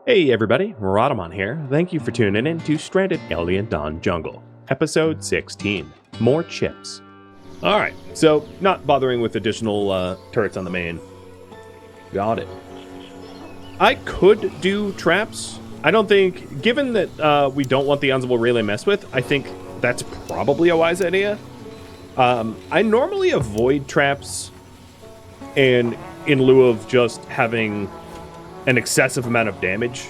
Hey everybody, Rhadamant here. Thank you for tuning in to Stranded Alien Dawn Jungle, episode 16. More chips. Alright, so not bothering with additional turrets on the main. Got it. I could do traps. I don't think, given that we don't want the Unsible relay messed with, I think that's probably a wise idea. I normally avoid traps and in lieu of just having an excessive amount of damage.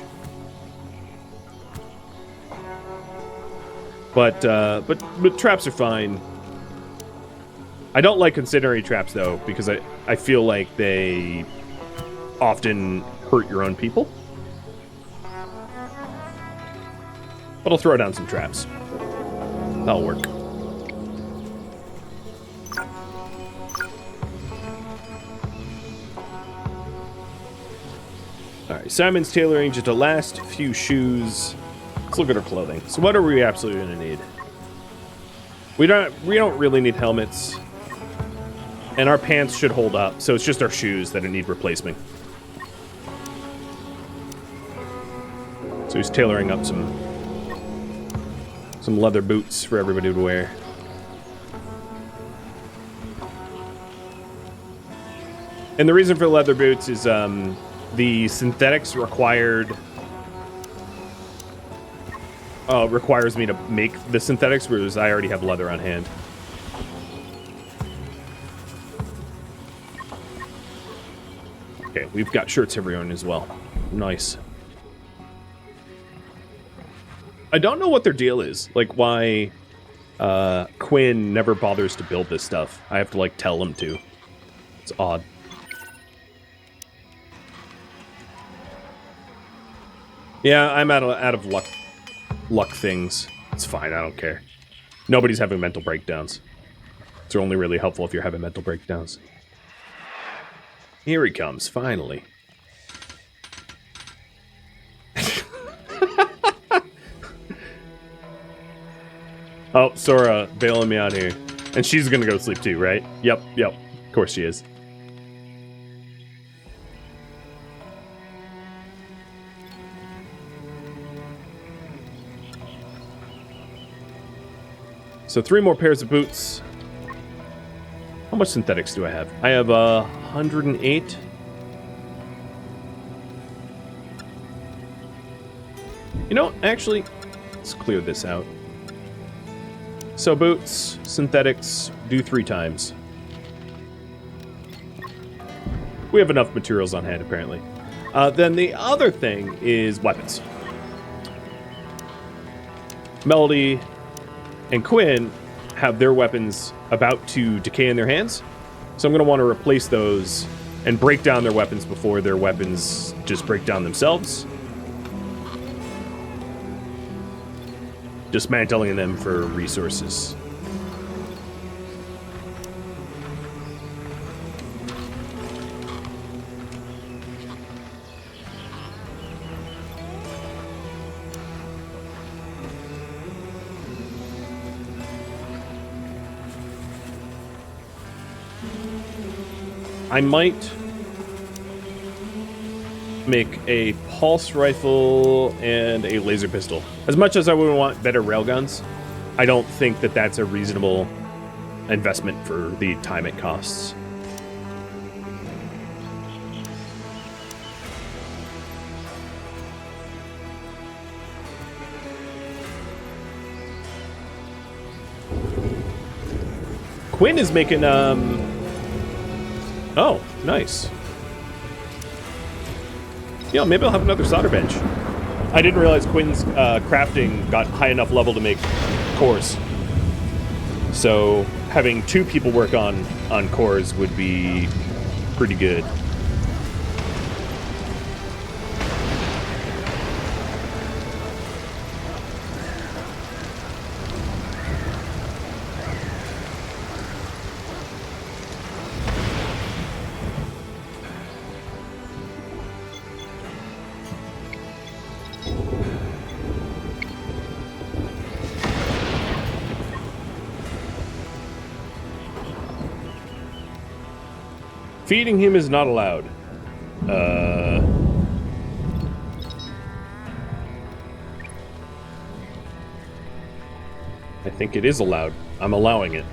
But traps are fine. I don't like incendiary traps though, because I feel like they often hurt your own people. But I'll throw down some traps. That'll work. Alright, Simon's tailoring just the last few shoes. Let's look at her clothing. So what are we absolutely gonna need? We don't really need helmets. And our pants should hold up, so it's just our shoes that need replacing. So he's tailoring up some leather boots for everybody to wear. And the reason for leather boots is the synthetics requires me to make the synthetics, whereas I already have leather on hand. Okay, we've got shirts everyone as well. Nice. I don't know what their deal is. Like, why Quinn never bothers to build this stuff. I have to, like, tell him to. It's odd. Yeah, I'm out of luck things. It's fine, I don't care. Nobody's having mental breakdowns. It's only really helpful if you're having mental breakdowns. Here he comes, finally. Oh, Sora bailing me out here. And she's gonna go sleep too, right? Yep. Of course she is. So 3 more pairs of boots. How much synthetics do I have? I have 108. You know, actually, let's clear this out. So boots, synthetics, do 3 times. We have enough materials on hand, apparently. Then the other thing is weapons. Melody and Quinn have their weapons about to decay in their hands. So I'm going to want to replace those and break down their weapons before their weapons just break down themselves. Dismantling them for resources. I might make a pulse rifle and a laser pistol. As much as I would want better railguns, I don't think that that's a reasonable investment for the time it costs. Quinn is making, oh, nice. Yeah, maybe I'll have another solder bench. I didn't realize Quinn's crafting got high enough level to make cores. So having 2 people work on cores would be pretty good. Feeding him is not allowed. I think it is allowed. I'm allowing it.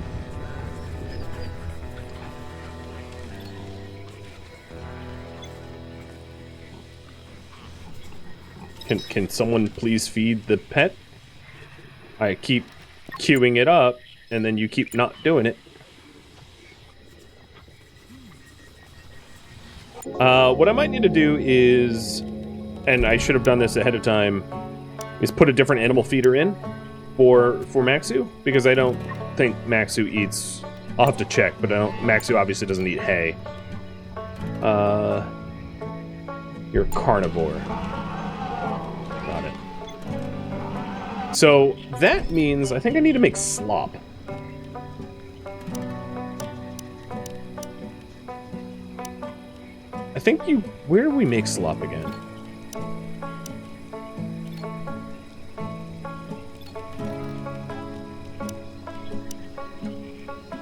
Can someone please feed the pet? I keep queuing it up, and then you keep not doing it. What I might need to do is, and I should have done this ahead of time, is put a different animal feeder in for Maxu, because I don't think Maxu eats. I'll have to check, but Maxu obviously doesn't eat hay. You're a carnivore. Got it. So that means I think I need to make slop. I think where do we make slop again?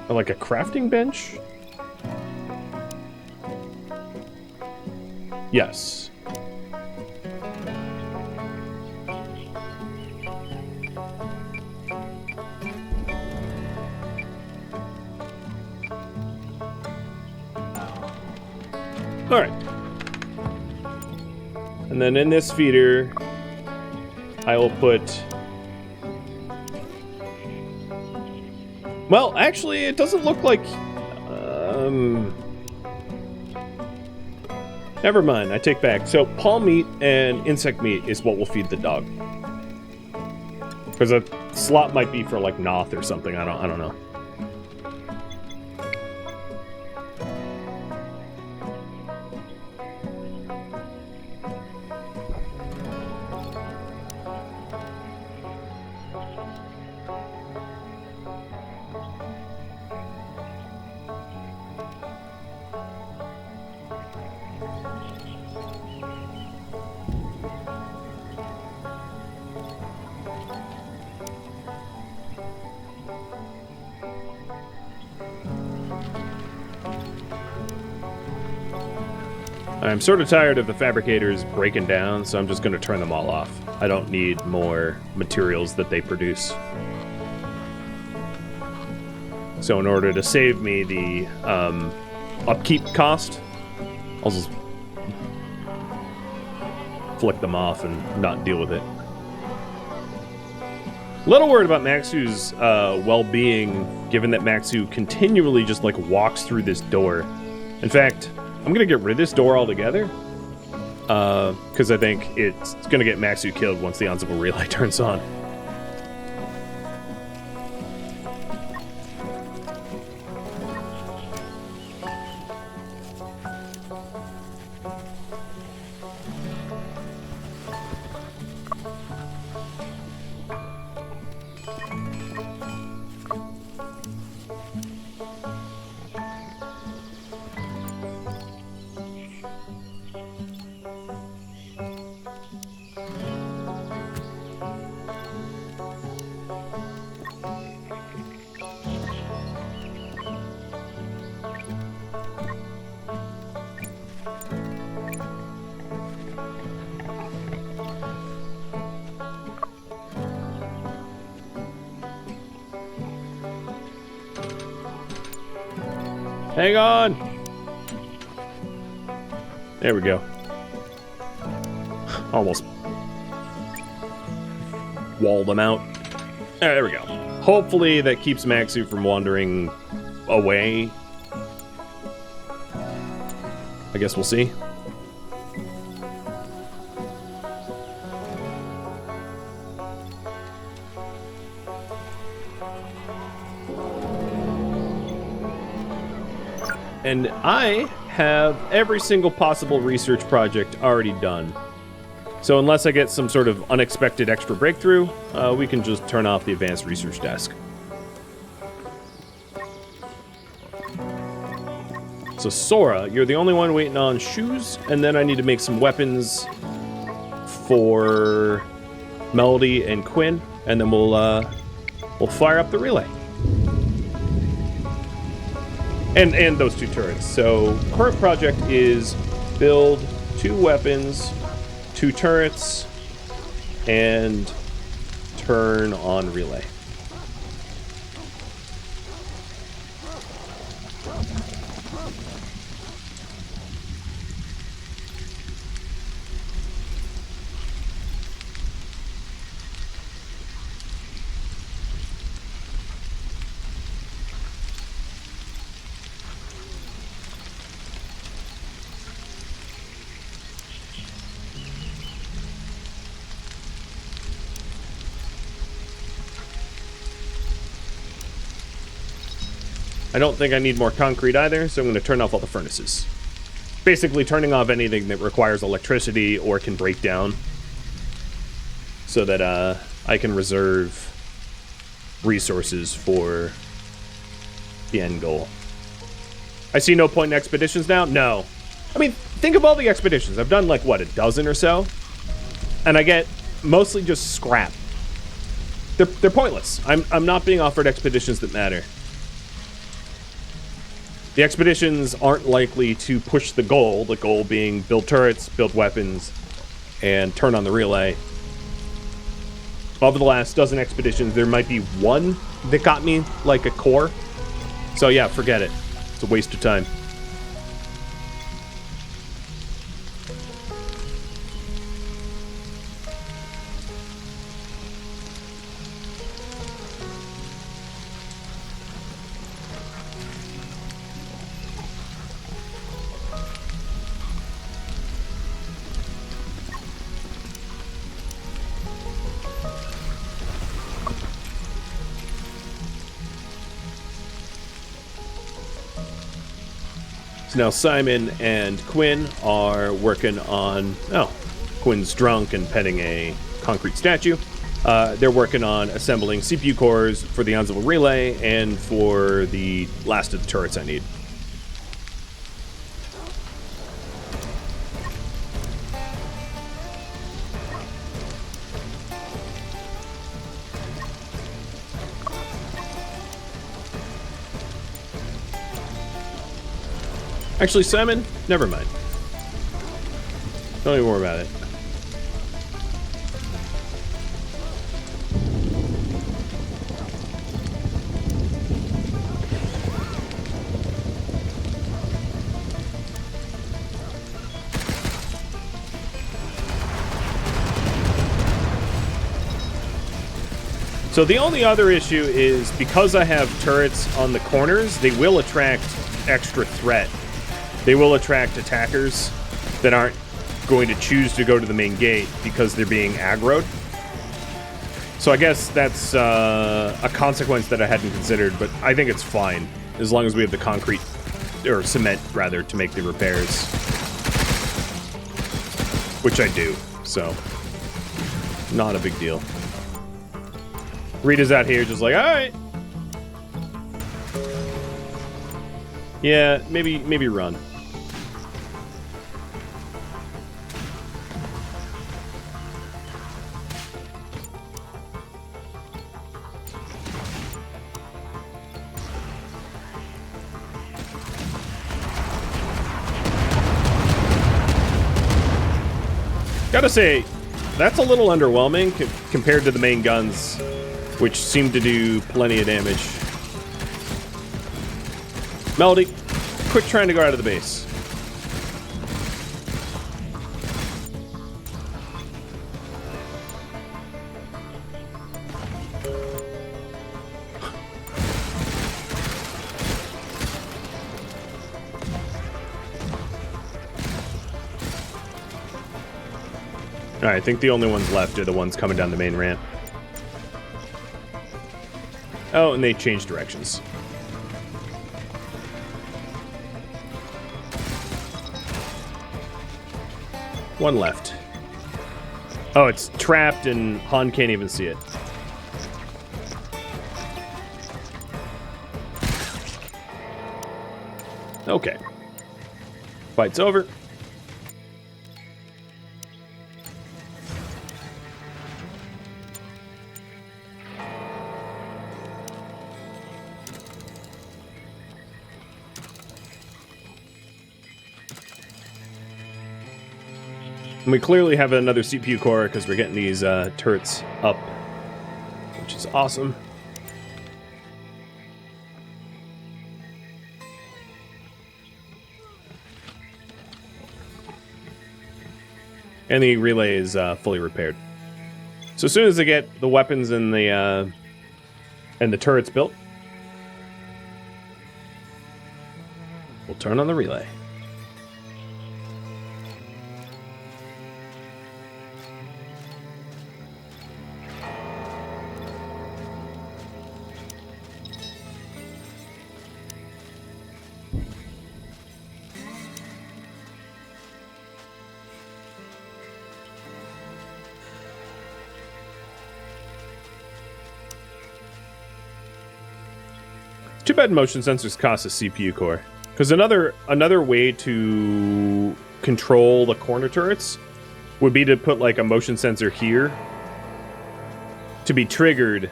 Like a crafting bench? Yes. All right. And then in this feeder, I will put... Well, actually, it doesn't look like... Never mind, I take back. So, palm meat and insect meat is what will feed the dog. Because a slot might be for, like, Noth or something, I don't know. I'm sort of tired of the fabricators breaking down, so I'm just going to turn them all off. I don't need more materials that they produce. So in order to save me the upkeep cost, I'll just flick them off and not deal with it. A little worried about Maxu's well-being, given that Maxu continually just like walks through this door. In fact, I'm gonna get rid of this door altogether, because I think it's gonna get Maxu killed once the Onsible relay turns on. Hang on! There we go. Almost walled them out. There we go. Hopefully that keeps Maxu from wandering away. I guess we'll see. And I have every single possible research project already done. So unless I get some sort of unexpected extra breakthrough, we can just turn off the advanced research desk. So Sora, you're the only one waiting on shoes, and then I need to make some weapons for Melody and Quinn, and then we'll fire up the relay. And those two turrets. So current project is build 2 weapons, 2 turrets, and turn on relay. I don't think I need more concrete either, so I'm going to turn off all the furnaces. Basically turning off anything that requires electricity or can break down, so that I can reserve resources for the end goal. I see no point in expeditions now? No. I mean, think of all the expeditions. I've done like, what, a dozen or so? And I get mostly just scrap. They're pointless. I'm not being offered expeditions that matter. The expeditions aren't likely to push the goal being build turrets, build weapons, and turn on the relay. Over the last dozen expeditions, there might be one that got me like a core. So yeah, forget it. It's a waste of time. So now Simon and Quinn are working on... Oh, Quinn's drunk and petting a concrete statue. They're working on assembling CPU cores for the Ansible relay and for the last of the turrets I need. Actually, Simon, never mind. Tell me more about it. So the only other issue is because I have turrets on the corners, they will attract extra threat. They will attract attackers that aren't going to choose to go to the main gate because they're being aggroed. So I guess that's a consequence that I hadn't considered, but I think it's fine as long as we have the concrete, or cement rather, to make the repairs. Which I do, so not a big deal. Rita's out here just like, alright. Yeah, maybe run. Gotta say, that's a little underwhelming compared to the main guns, which seem to do plenty of damage. Melody, quit trying to go out of the base. Alright, I think the only ones left are the ones coming down the main ramp. Oh, and they changed directions. One left. Oh, it's trapped and Han can't even see it. Okay. Fight's over. And we clearly have another CPU core because we're getting these turrets up, which is awesome. And the relay is fully repaired. So as soon as I get the weapons and the turrets built, we'll turn on the relay. bad motion sensors cost a CPU core. Because another way to control the corner turrets would be to put like a motion sensor here to be triggered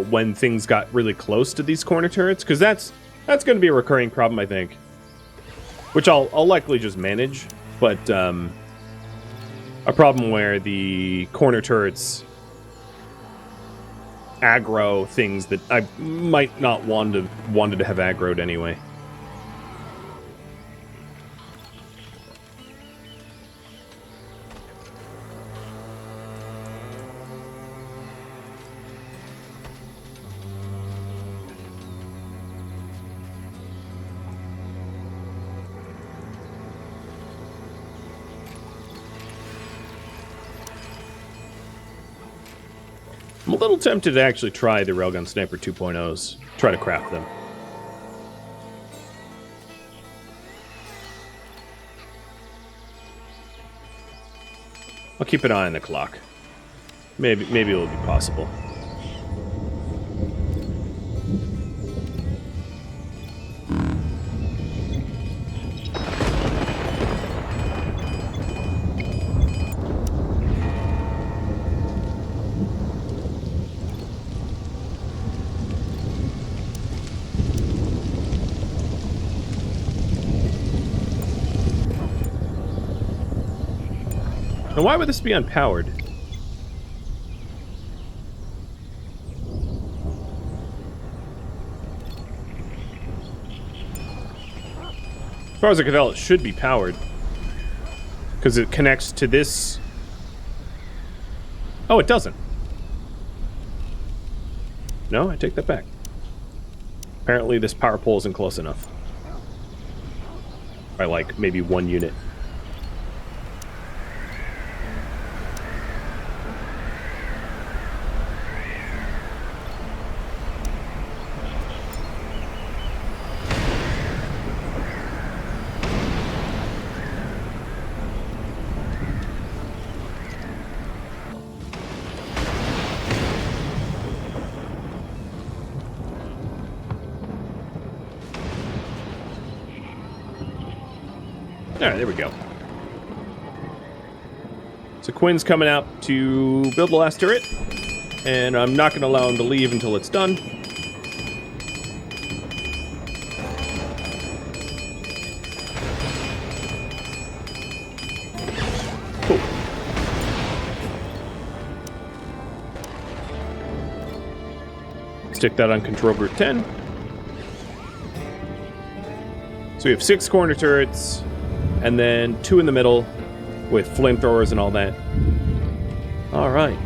when things got really close to these corner turrets. Because that's going to be a recurring problem, I think. Which I'll likely just manage, but a problem where the corner turrets aggro things that I might not wanted to have aggroed anyway. I'm a little tempted to actually try the Railgun Sniper 2.0s. Try to craft them. I'll keep an eye on the clock. Maybe it'll be possible. Now, why would this be unpowered? As far as I can tell, it should be powered. Because it connects to this... Oh, it doesn't. No, I take that back. Apparently this power pole isn't close enough. By like, maybe 1 unit. Alright, there we go. So Quinn's coming out to build the last turret, and I'm not going to allow him to leave until it's done. Cool. Stick that on control group 10. So we have 6 corner turrets, and then 2 in the middle with flamethrowers and all that. All right.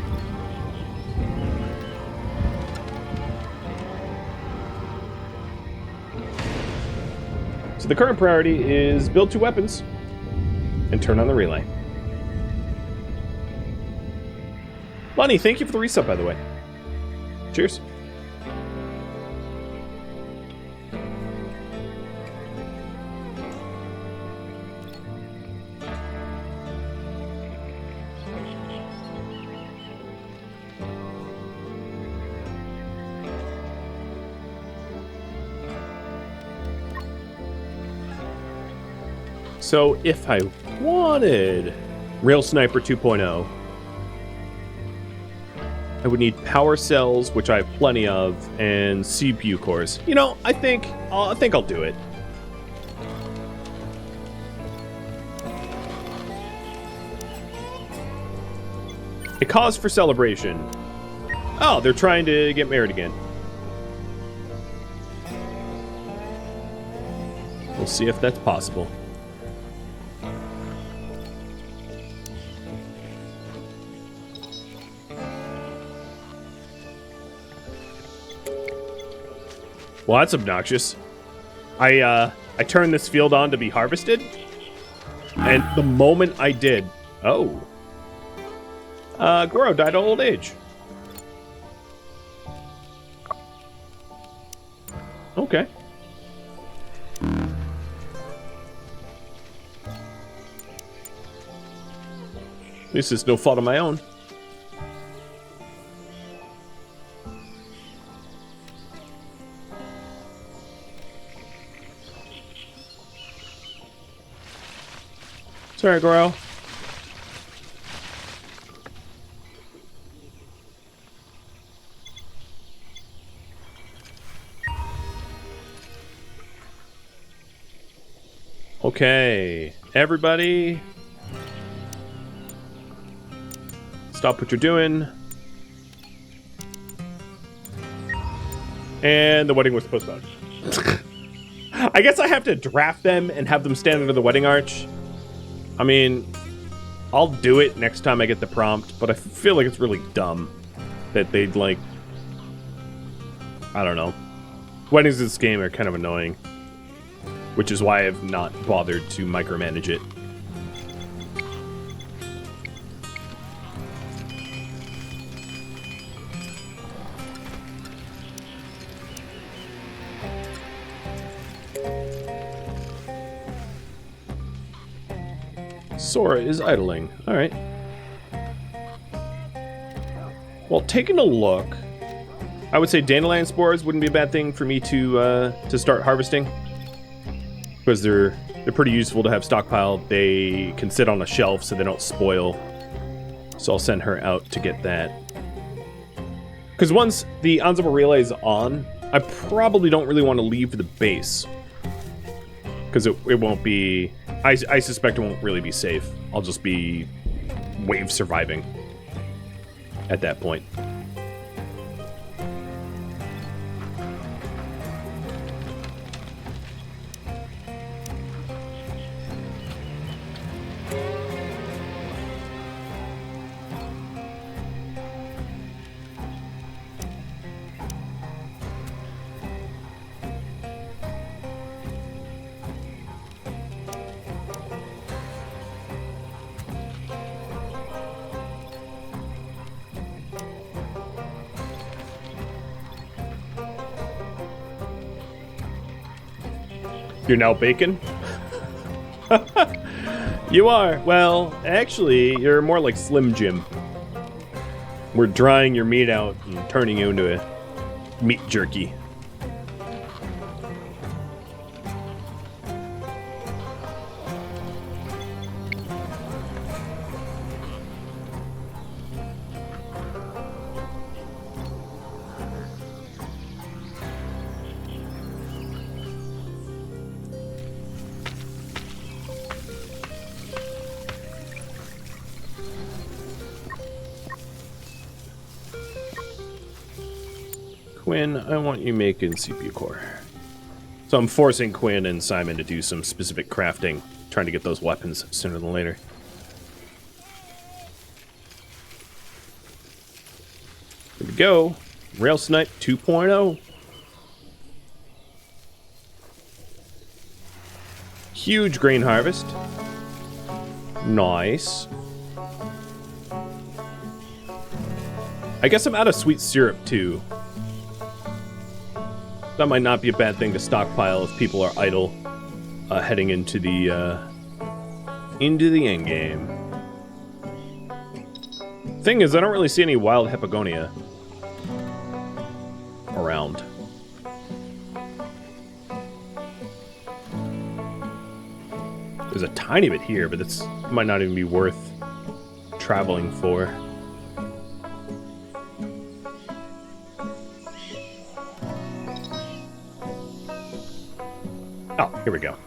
So the current priority is build 2 weapons and turn on the relay. Lonnie, thank you for the resub, by the way. Cheers. So if I wanted Rail Sniper 2.0, I would need power cells, which I have plenty of, and CPU cores. You know, I think I'll do it. A cause for celebration. Oh, they're trying to get married again. We'll see if that's possible. Well, that's obnoxious. I turned this field on to be harvested, and the moment I did... Oh. Goro died of old age. Okay. This is no fault of my own. Sorry, Goro. Okay, everybody, stop what you're doing. And the wedding was postponed. I guess I have to draft them and have them stand under the wedding arch. I mean, I'll do it next time I get the prompt, but I feel like it's really dumb that they'd, like, I don't know. Weddings in this game are kind of annoying, which is why I've not bothered to micromanage it. Sora is idling. All right. Well, taking a look, I would say dandelion spores wouldn't be a bad thing for me to start harvesting, because they're pretty useful to have stockpiled. They can sit on a shelf so they don't spoil. So I'll send her out to get that. Because once the Anzuma relay is on, I probably don't really want to leave the base, because it won't be. I suspect it won't really be safe. I'll just be wave surviving at that point. You're now bacon? You are. Well, actually, you're more like Slim Jim. We're drying your meat out and turning you into a meat jerky. Quinn, I want you making CPU core. So I'm forcing Quinn and Simon to do some specific crafting, trying to get those weapons sooner than later. Here we go. Rail Snipe 2.0. Huge grain harvest. Nice. I guess I'm out of sweet syrup too. That might not be a bad thing to stockpile if people are idle, heading into the endgame. Thing is, I don't really see any wild Hepagonia around. There's a tiny bit here, but this might not even be worth traveling for. Oh, here we go.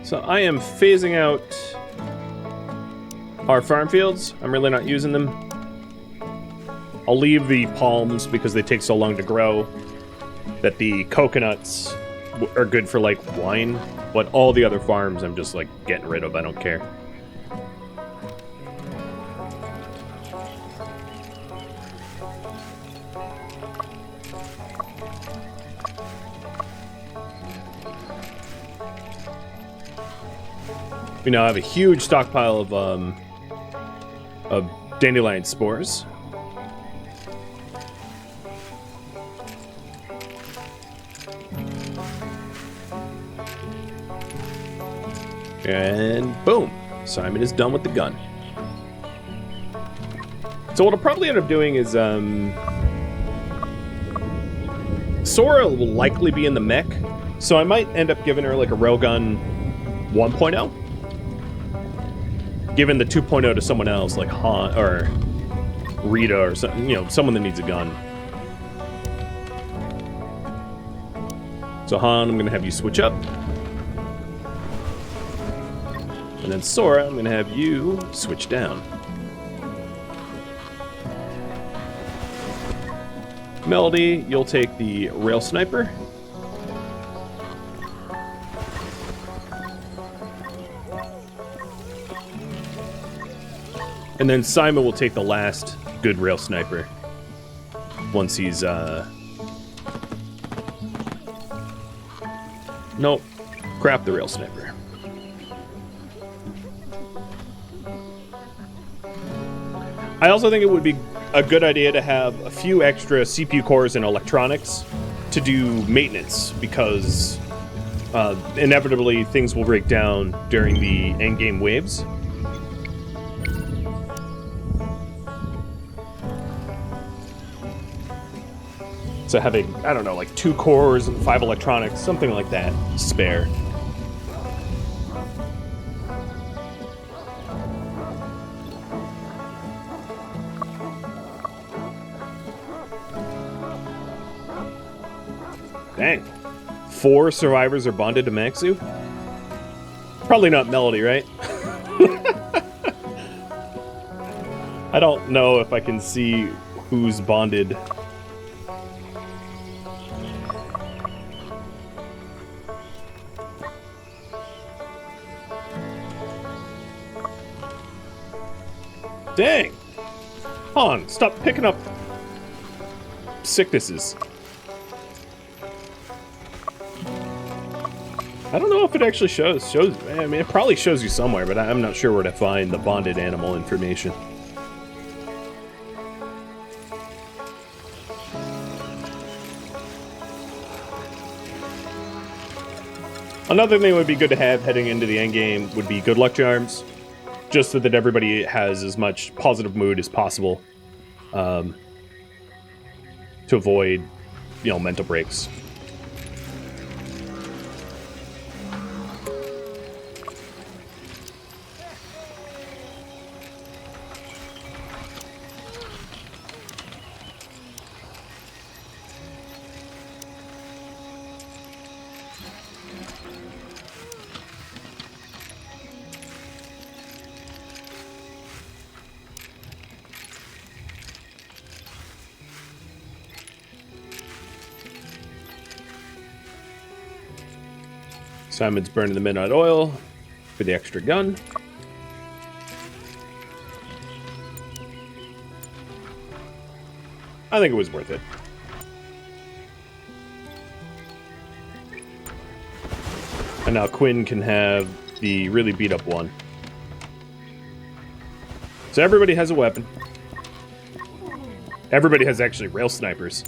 So I am phasing out our farm fields. I'm really not using them. I'll leave the palms because they take so long to grow that the coconuts are good for like wine, but all the other farms I'm just like getting rid of. I don't care. We now have a huge stockpile of Dandelion spores. And boom, Simon is done with the gun. So what I'll probably end up doing is, Sora will likely be in the mech, so I might end up giving her like a railgun 1.0. Giving the 2.0 to someone else, like Han or Rita or something, you know, someone that needs a gun. So Han, I'm gonna have you switch up. And then Sora, I'm going to have you switch down. Melody, you'll take the rail sniper. And then Simon will take the last good rail sniper. Once he's, Nope. Crap the rail sniper. I also think it would be a good idea to have a few extra CPU cores and electronics to do maintenance, because inevitably things will break down during the endgame waves. So having, I don't know, like 2 cores and 5 electronics, something like that, spare. Dang. 4 survivors are bonded to Maxu? Probably not Melody, right? I don't know if I can see who's bonded. Dang! Han, stop picking up sicknesses. I don't know if it actually shows. I mean, it probably shows you somewhere, but I'm not sure where to find the bonded animal information. Another thing that would be good to have heading into the endgame would be good luck charms, just so that everybody has as much positive mood as possible, to avoid, you know, mental breaks. Simon's burning the midnight oil for the extra gun. I think it was worth it. And now Quinn can have the really beat up one. So everybody has a weapon. Everybody has actually rail snipers.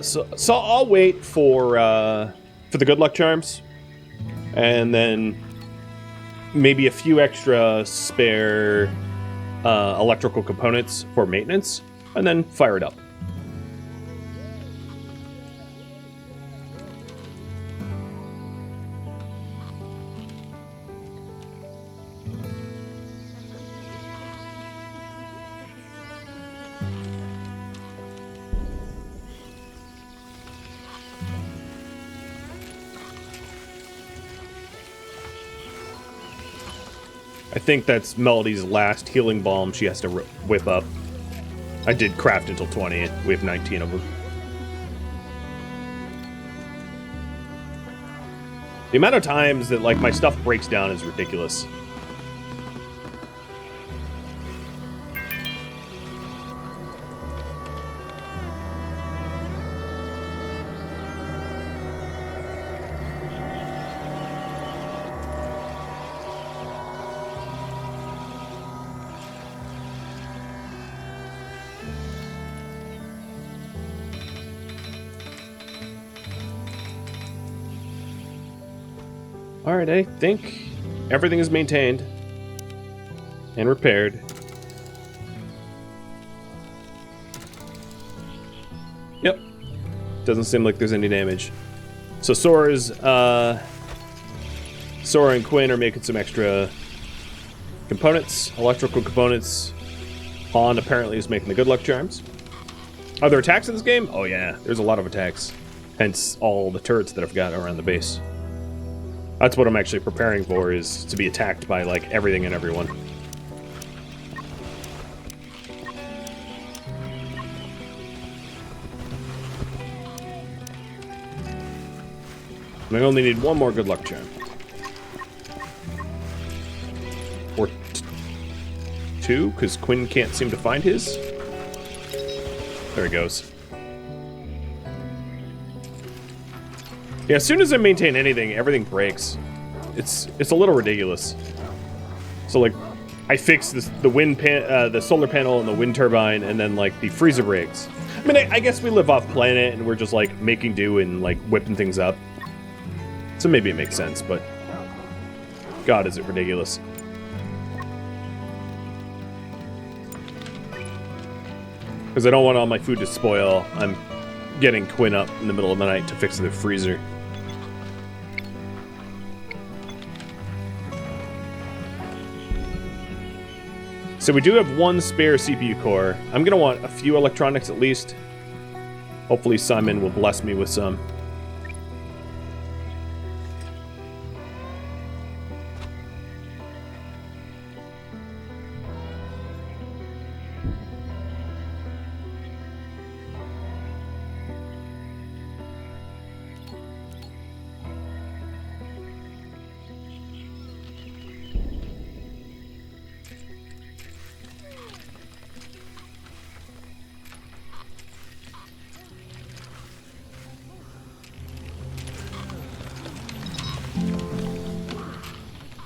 So I'll wait for the good luck charms. And then maybe a few extra spare electrical components for maintenance, and then fire it up. I think that's Melody's last healing balm she has to whip up. I did craft until 20. We have 19 of them. The amount of times that, like, my stuff breaks down is ridiculous. All right, I think everything is maintained and repaired. Yep. Doesn't seem like there's any damage. So Sora and Quinn are making some extra components, electrical components. Han apparently is making the good luck charms. Are there attacks in this game? Oh yeah, there's a lot of attacks. Hence all the turrets that I've got around the base. That's what I'm actually preparing for, is to be attacked by, like, everything and everyone. And I only need one more good luck charm. Or two, because Quinn can't seem to find his. There he goes. Yeah, as soon as I maintain anything, everything breaks. It's a little ridiculous. So, like, I fix the solar panel and the wind turbine, and then, like, the freezer breaks. I mean, I guess we live off planet, and we're just, like, making do and, like, whipping things up. So maybe it makes sense, but God, is it ridiculous. Because I don't want all my food to spoil. I'm getting Quinn up in the middle of the night to fix the freezer. So we do have one spare CPU core. I'm gonna want a few electronics at least. Hopefully Simon will bless me with some.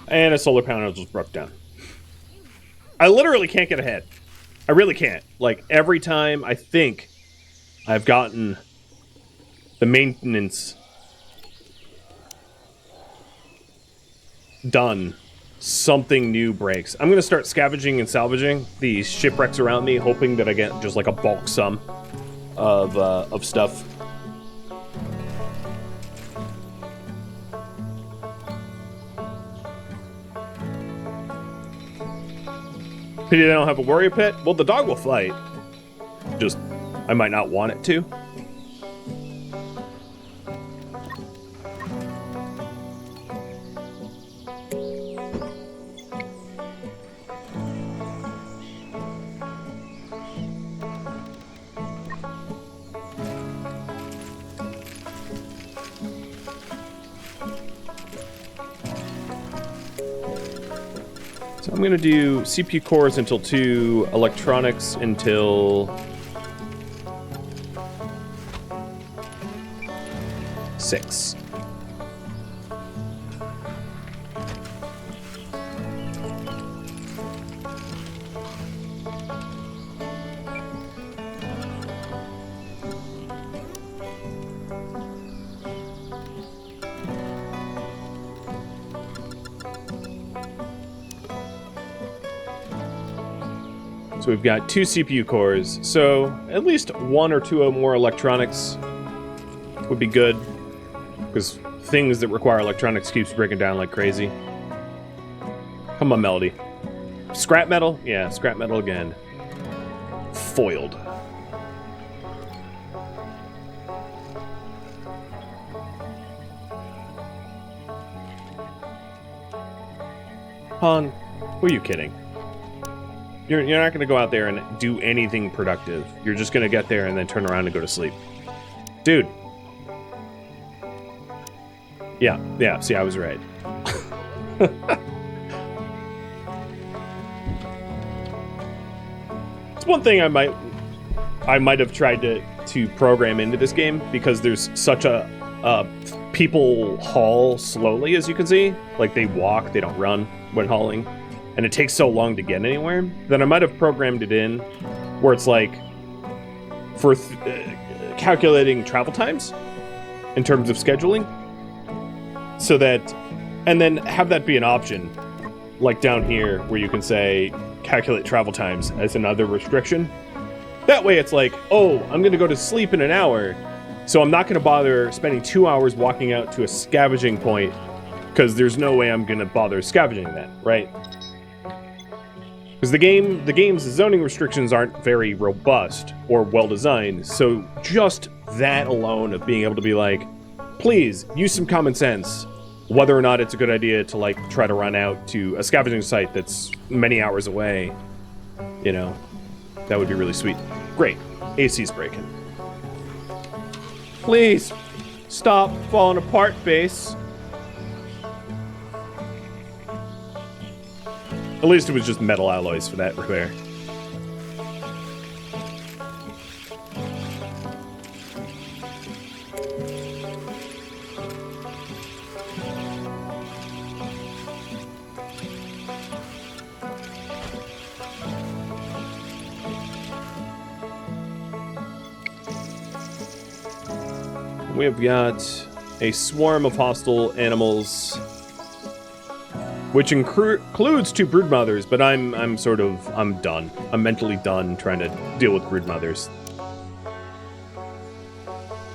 And a solar panel just broke down. I literally can't get ahead. I really can't. Like, every time I think I've gotten the maintenance done, something new breaks. I'm going to start scavenging and salvaging these shipwrecks around me, hoping that I get just like a bulk sum of stuff. Pity they don't have a warrior pet? Well, the dog will fight. Just, I might not want it to. I'm going to do CPU cores until 2, electronics until 6. So we've got 2 CPU cores, so at least 1 or 2 more electronics would be good, because things that require electronics keeps breaking down like crazy. Come on, Melody. Scrap metal? Yeah, scrap metal again. Foiled. Han, who are you kidding? You're not going to go out there and do anything productive. You're just going to get there and then turn around and go to sleep. Dude. Yeah, see, I was right. It's one thing I might have tried to program into this game, because there's such a people haul slowly, as you can see. Like, they walk, they don't run when hauling. And it takes so long to get anywhere, that I might have programmed it in where it's like, for calculating travel times in terms of scheduling, so that And then have that be an option, like down here, where you can say, calculate travel times as another restriction. That way it's like, oh, I'm gonna go to sleep in an hour, so I'm not gonna bother spending 2 hours walking out to a scavenging point, because there's no way I'm gonna bother scavenging that, right? Because the game's zoning restrictions aren't very robust or well-designed, so just that alone of being able to be like, please, use some common sense, whether or not it's a good idea to, like, try to run out to a scavenging site that's many hours away, you know, that would be really sweet. Great. AC's breaking. Please, stop falling apart, base. At least it was just metal alloys for that repair. We've got a swarm of hostile animals, which includes 2 broodmothers, but I'm done. I'm mentally done trying to deal with broodmothers.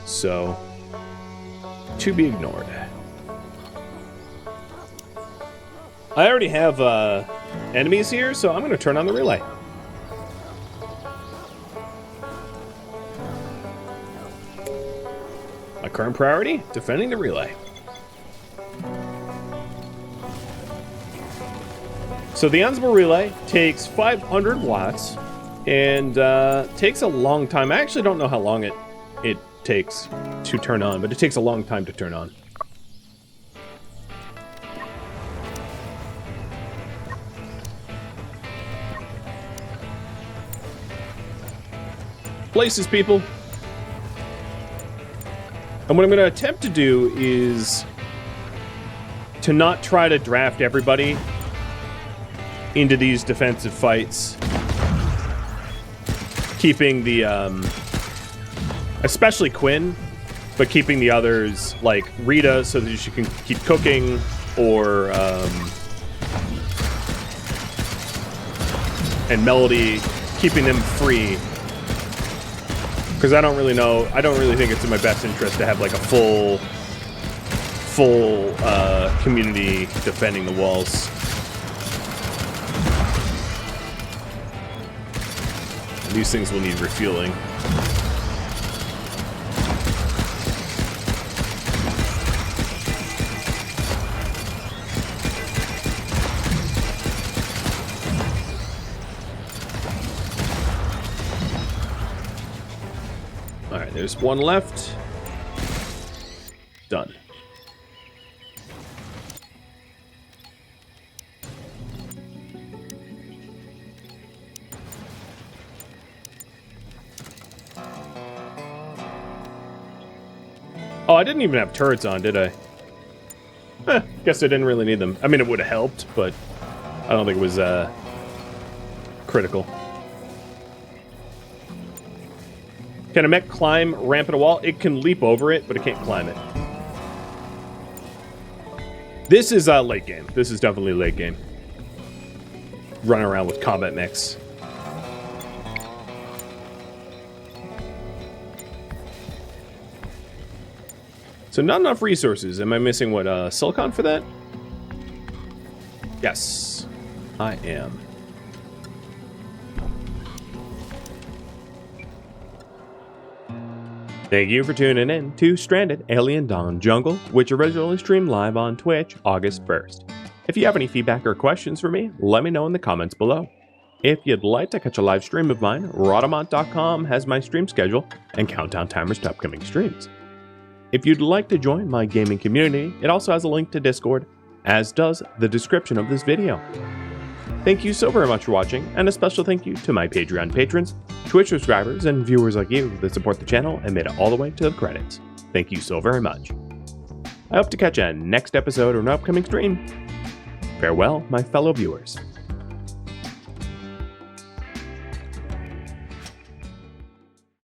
So, to be ignored. I already have enemies here, so I'm going to turn on the relay. My current priority, defending the relay. So the Ansible relay takes 500 watts and takes a long time. I actually don't know how long it takes to turn on, but it takes a long time to turn on. Places, people. And what I'm going to attempt to do is to not try to draft everybody into these defensive fights, keeping the, especially Quinn, but keeping the others, like Rita, so that she can keep cooking, or, and Melody, keeping them free. Because I don't really think it's in my best interest to have like a full community defending the walls. These things will need refueling. Alright, there's one left. Done. Oh, I didn't even have turrets on, did I? Guess I didn't really need them. I mean, it would have helped, but I don't think it was critical. Can a mech climb ramp at a wall? It can leap over it, but it can't climb it. This is late game. This is definitely late game. Running around with combat mechs. So not enough resources. Am I missing what, silicon for that? Yes, I am. Thank you for tuning in to Stranded Alien Dawn Jungle, which originally streamed live on Twitch August 1st. If you have any feedback or questions for me, let me know in the comments below. If you'd like to catch a live stream of mine, Rhadamant.com has my stream schedule and countdown timers to upcoming streams. If you'd like to join my gaming community, it also has a link to Discord, as does the description of this video. Thank you so very much for watching, and a special thank you to my Patreon patrons, Twitch subscribers, and viewers like you that support the channel and made it all the way to the credits. Thank you so very much. I hope to catch you next episode or an upcoming stream. Farewell, my fellow viewers.